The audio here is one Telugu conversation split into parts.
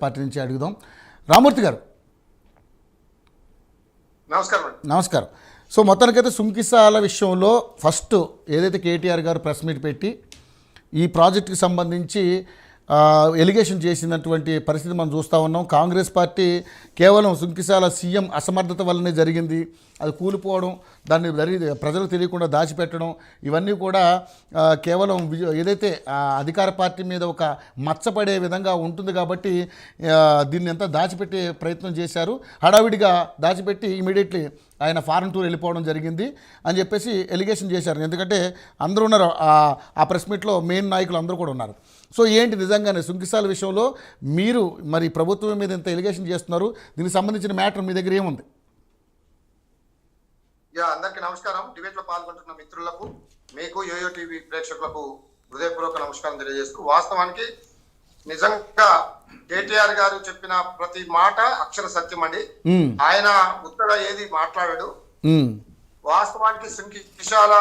పార్టీ నుంచి అడుగుదాం. రామూర్తి గారు నమస్కారం. సో మొత్తానికైతే సుంకిసాల విషయంలో ఫస్ట్ ఏదైతే కేటీఆర్ గారు ప్రెస్ మీట్ పెట్టి ఈ ప్రాజెక్టుకి సంబంధించి ఎలిగేషన్ చేసినటువంటి పరిస్థితి మనం చూస్తూ ఉన్నాం. కాంగ్రెస్ పార్టీ కేవలం సుంకిసాల సీఎం అసమర్థత వల్లనే జరిగింది, అది కూలిపోవడం, దాన్ని ప్రజలకు తెలియకుండా దాచిపెట్టడం, ఇవన్నీ కూడా కేవలం ఏదైతే అధికార పార్టీ మీద ఒక మచ్చపడే విధంగా ఉంటుంది కాబట్టి దీన్ని అంతా దాచిపెట్టే ప్రయత్నం చేశారు. హడావిడిగా దాచిపెట్టి ఇమీడియట్లీ ఆయన ఫారెన్ టూర్ వెళ్ళిపోవడం జరిగింది అని చెప్పేసి ఎలిగేషన్ చేశారు. ఎందుకంటే అందరూ ఉన్నారు ఆ ప్రెస్ మీట్లో, మెయిన్ నాయకులు అందరూ కూడా ఉన్నారు. సో ఏంటి నిజంగానే సుంకిసాల విషయంలో మీరు మరి ప్రభుత్వం మీద ఎంత ఎలిగేషన్ చేస్తున్నారు, దీనికి సంబంధించిన మ్యాటర్ మీ దగ్గర ఏముంది? అందరికీ నమస్కారం. డిబేట్ లో పాల్గొంటున్న మిత్రులకు, మీకు యోయో టీవీ ప్రేక్షకులకు హృదయపూర్వక నమస్కారం తెలియజేస్తూ, వాస్తవానికి నిజంగా కేటీఆర్ గారు చెప్పిన ప్రతి మాట అక్షర సత్యం అండి. ఆయన ఉత్తర ఏది మాట్లాడాడు. వాస్తవానికి సుంకిసాల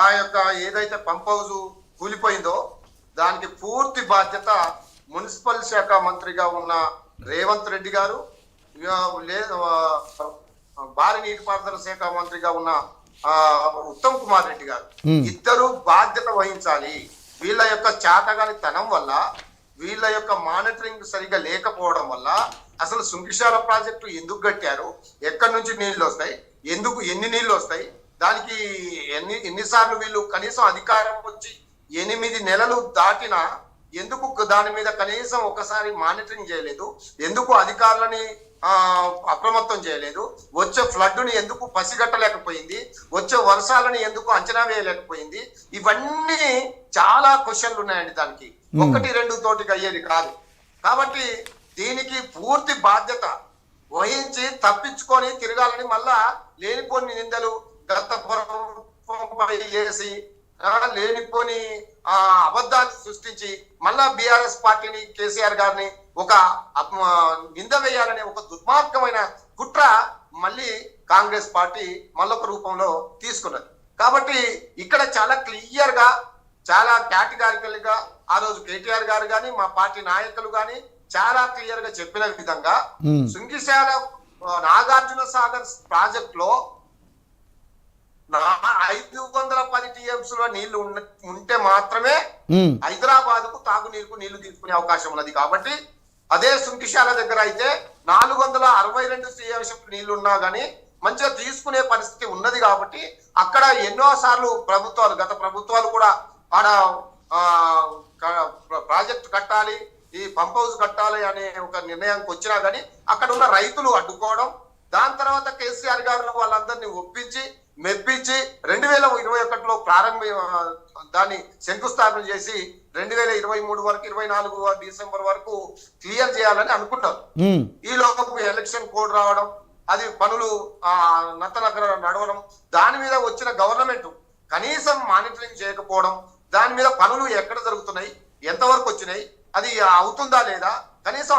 ఆ యొక్క ఏదైతే పంప్ హౌస్ కూలిపోయిందో దానికి పూర్తి బాధ్యత మున్సిపల్ శాఖ మంత్రిగా ఉన్న రేవంత్ రెడ్డి గారు, భారీ నీటిపారుదల శాఖ మంత్రిగా ఉన్న ఉత్తమ్ కుమార్ రెడ్డి గారు, ఇద్దరు బాధ్యత వహించాలి. వీళ్ళ యొక్క చాతగాని తనం వల్ల, వీళ్ళ యొక్క మానిటరింగ్ సరిగ్గా లేకపోవడం వల్ల అసలు సుంకిసాల ప్రాజెక్టు ఎందుకు కట్టారు, ఎక్కడి నుంచి నీళ్లు వస్తాయి, ఎందుకు ఎన్ని నీళ్లు వస్తాయి, దానికి ఎన్నిసార్లు వీళ్ళు కనీసం అధికారం వచ్చి 8 నెలలు దాటినా ఎందుకు దాని మీద కనీసం ఒకసారి మానిటరింగ్ చేయలేదు, ఎందుకు అధికారులని అప్రమత్తం చేయలేదు, వచ్చే ఫ్లడ్ ని ఎందుకు పసిగట్టలేకపోయింది, వచ్చే వర్షాలని ఎందుకు అంచనా వేయలేకపోయింది, ఇవన్నీ చాలా క్వశ్చన్లు ఉన్నాయండి. దానికి 1-2 తోటికి అయ్యేది కాదు. కాబట్టి దీనికి పూర్తి బాధ్యత వహించి తప్పించుకొని తిరగాలని మళ్ళా లేనిపోని నిందలు గత ప్రభుత్వంపై చేసి లేనిపోని అబద్ధాలు సృష్టించి మళ్ళా బీఆర్ఎస్ పార్టీని, కేసీఆర్ గారిని ఒక నింద వేయాలనే ఒక దుర్మార్గమైన కుట్ర మళ్ళీ కాంగ్రెస్ పార్టీ మళ్ళొక రూపంలో తీసుకున్నది. కాబట్టి ఇక్కడ చాలా క్లియర్ గా, చాలా కేటగారికల్ గా ఆ రోజు కేటీఆర్ గారు కానీ మా పార్టీ నాయకులు కానీ చాలా క్లియర్ గా చెప్పిన విధంగా సుంకిసాల నాగార్జున సాగర్ ప్రాజెక్ట్ లో 510 TMS లో నీళ్లు ఉంటే మాత్రమే హైదరాబాద్ కు తాగునీరుకు నీళ్లు తీసుకునే అవకాశం ఉన్నది. కాబట్టి అదే సుంకిసాల దగ్గర అయితే 462 TMS నీళ్లు ఉన్నా గానీ మంచిగా తీసుకునే పరిస్థితి ఉన్నది. కాబట్టి అక్కడ ఎన్నో సార్లు ప్రభుత్వాలు, గత ప్రభుత్వాలు కూడా ఆడ ప్రాజెక్ట్ కట్టాలి, ఈ పంప్ హౌస్ కట్టాలి అనే ఒక నిర్ణయానికి వచ్చినా గానీ అక్కడ ఉన్న రైతులు అడ్డుకోవడం, దాని తర్వాత కేసీఆర్ గారు వాళ్ళందరినీ ఒప్పించి మెప్పించి 2021లో దాన్ని శంకుస్థాపన చేసి 2023 వరకు 24 డిసెంబర్ వరకు క్లియర్ చేయాలని అనుకున్నారు. ఈ లోపు ఎలక్షన్ కోడ్ రావడం, అది పనులు నత్తనగర నడవడం, దాని మీద వచ్చిన గవర్నమెంట్ కనీసం మానిటరింగ్ చేయకపోవడం, దాని మీద పనులు ఎక్కడ జరుగుతున్నాయి, ఎంతవరకు వచ్చినాయి, అది అవుతుందా లేదా, కనీసం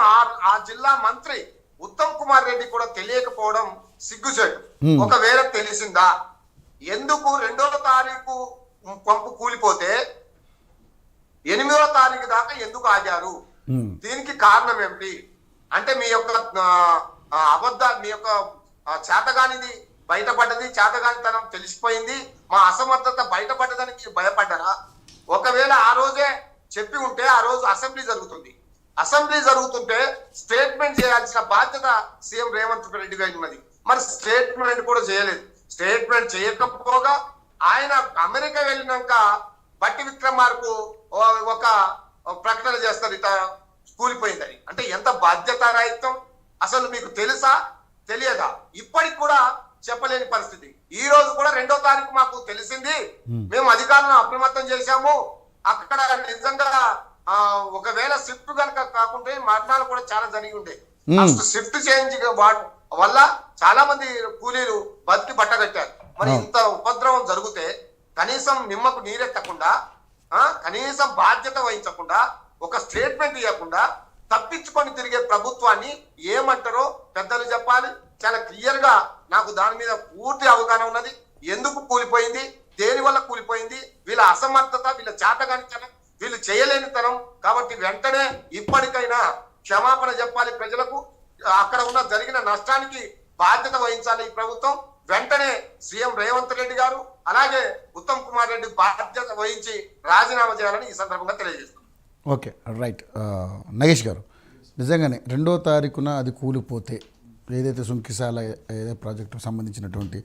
ఆ జిల్లా మంత్రి ఉత్తమ్ కుమార్ రెడ్డి కూడా తెలియకపోవడం సిగ్గుచేటు. ఒకవేళ తెలిసిందా, ఎందుకు 2వ తారీఖు పంపు కూలిపోతే 8వ తారీఖు దాకా ఎందుకు ఆగారు, దీనికి కారణం ఏమిటి అంటే మీ యొక్క అబద్ధాలు, మీ యొక్క చేతగానిది బయటపడ్డది, చేతగానితనం తెలిసిపోయింది, మా అసమర్థత బయటపడ్డదానికి భయపడ్డారా? ఒకవేళ ఆ రోజే చెప్పి ఉంటే ఆ రోజు అసెంబ్లీ జరుగుతుంటే స్టేట్మెంట్ చేయాల్సిన బాధ్యత సీఎం రేవంత్ రెడ్డి గారి ఉన్నది. మరి స్టేట్మెంట్ కూడా చేయలేదు. స్టేట్మెంట్ చేయకపోగా ఆయన అమెరికా వెళ్ళినాక బట్టి విక్రమార్కు ఒక ప్రకటన చేస్తారు, ఇట కూలిపోయిందని. అంటే ఎంత బాధ్యత రాహిత్యం అసలు మీకు తెలుసా తెలియదా? ఇప్పటికి కూడా చెప్పలేని పరిస్థితి. ఈ రోజు కూడా 2వ తారీఖు మాకు తెలిసింది, మేము అధికారులను అప్రమత్తం చేశాము, అక్కడ నిజంగా ఒకవేళ షిఫ్ట్ కనుక కాకుంటే మరణాలు కూడా చాలా జరిగి ఉండే. షిఫ్ట్ చేంజ్ వల్ల చాలా మంది కూలీలు బతికి బట్టగట్టారు. మరి ఇంత ఉపద్రవం జరిగితే కనీసం నిమ్మకు నీరెత్తకుండా, కనీసం బాధ్యత వహించకుండా, ఒక స్టేట్మెంట్ ఇవ్వకుండా తప్పించుకొని తిరిగే ప్రభుత్వాన్ని ఏమంటారో పెద్దలు చెప్పాలి. చాలా క్లియర్ గా నాకు దాని మీద పూర్తి అవగాహన ఉన్నది. ఎందుకు కూలిపోయింది, దేని వల్ల కూలిపోయింది, వీళ్ళ అసమర్థత, వీళ్ళ చేతగానితనం, వీళ్ళు చేయలేనితనం. కాబట్టి వెంటనే ఇప్పటికైనా క్షమాపణ చెప్పాలి ప్రజలకు. అక్కడ ఉన్న జరిగిన నష్టానికి బాధ్యత వహించాలి ఈ ప్రభుత్వం. వెంటనే సీఎం రేవంత్ రెడ్డి గారు అలాగే ఉత్తమ్ కుమార్ రెడ్డి బాధ్యత వహించి రాజీనామా చేయాలని ఈ సందర్భంగా తెలియజేస్తున్నాం. Okay, right. నగేష్ గారు, నిజంగానే 2వ తారీఖున అది కూలిపోతే ఏదైతే సుంకిశాల ఏదైతే ప్రాజెక్టుకు సంబంధించినటువంటి